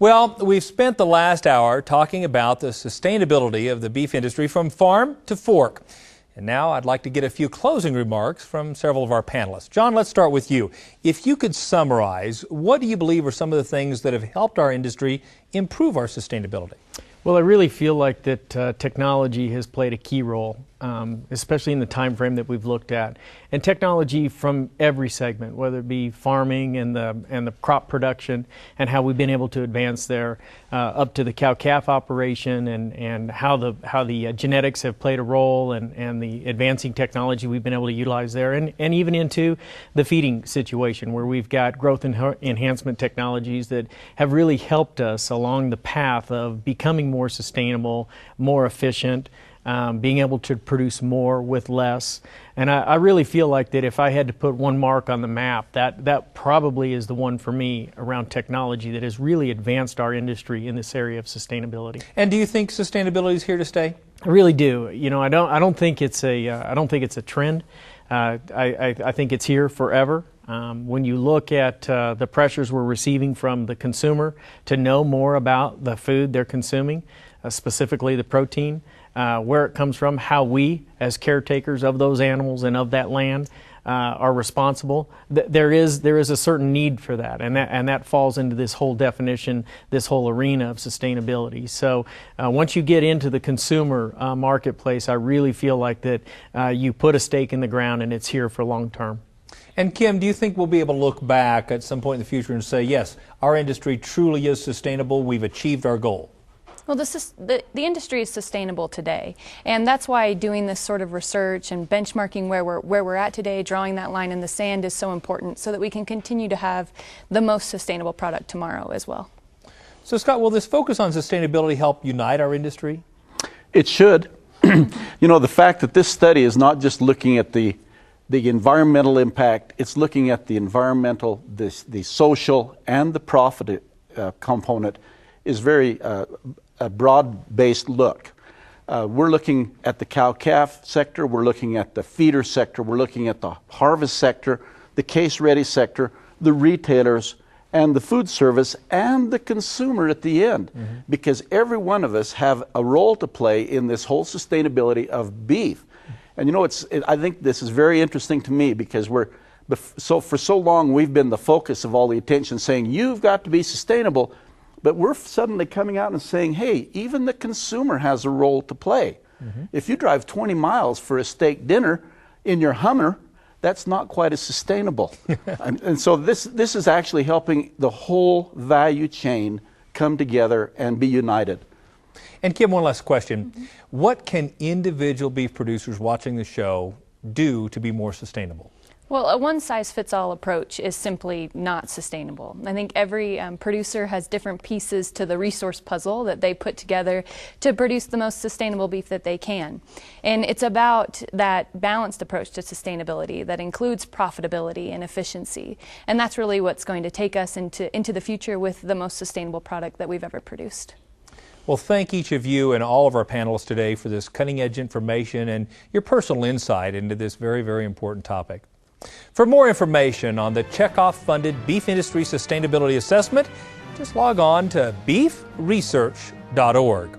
Well, we've spent the last hour talking about the sustainability of the beef industry from farm to fork. And now I'd like to get a few closing remarks from several of our panelists. John, let's start with you. If you could summarize, what do you believe are some of the things that have helped our industry improve our sustainability? Well, I really feel like that technology has played a key role, especially in the time frame that we've looked at. And technology from every segment, whether it be farming and the crop production and how we've been able to advance there, up to the cow-calf operation and how the genetics have played a role and the advancing technology we've been able to utilize there, and even into the feeding situation where we've got growth enhancement technologies that have really helped us along the path of becoming more sustainable, more efficient, being able to produce more with less. And I really feel like that if I had to put one mark on the map, that probably is the one for me around technology that has really advanced our industry in this area of sustainability. And do you think sustainability is here to stay? I really do. You know, I don't think it's a trend. I think it's here forever. When you look at the pressures we're receiving from the consumer to know more about the food they're consuming, specifically the protein, where it comes from, how we, as caretakers of those animals and of that land, are responsible. There is a certain need for that, and that falls into this whole definition, this whole arena of sustainability. So once you get into the consumer marketplace, I really feel like that you put a stake in the ground and it's here for long term. And Kim, do you think we'll be able to look back at some point in the future and say, yes, our industry truly is sustainable, we've achieved our goal? Well, the industry is sustainable today, and that's why doing this sort of research and benchmarking where we're at today, drawing that line in the sand is so important so that we can continue to have the most sustainable product tomorrow as well. So Scott, will this focus on sustainability help unite our industry? It should. You know, the fact that this study is not just looking at the environmental impact, it's looking at the environmental, the social, and the profit component is very a broad-based look. We're looking at the cow-calf sector, we're looking at the feeder sector, we're looking at the harvest sector, the case-ready sector, the retailers, and the food service, and the consumer at the end. Mm-hmm. Because every one of us have a role to play in this whole sustainability of beef. And you know, I think this is very interesting to me because for so long we've been the focus of all the attention saying, you've got to be sustainable. But we're suddenly coming out and saying, hey, even the consumer has a role to play. Mm-hmm. If you drive 20 miles for a steak dinner in your Hummer, that's not quite as sustainable. and so this is actually helping the whole value chain come together and be united. And Kim, one last question. Mm-hmm. What can individual beef producers watching the show do to be more sustainable? Well, a one-size-fits-all approach is simply not sustainable. I think every producer has different pieces to the resource puzzle that they put together to produce the most sustainable beef that they can. And it's about that balanced approach to sustainability that includes profitability and efficiency. And that's really what's going to take us into the future with the most sustainable product that we've ever produced. Well, thank each of you and all of our panelists today for this cutting-edge information and your personal insight into this very, very important topic. For more information on the Checkoff-funded Beef Industry Sustainability Assessment, just log on to beefresearch.org.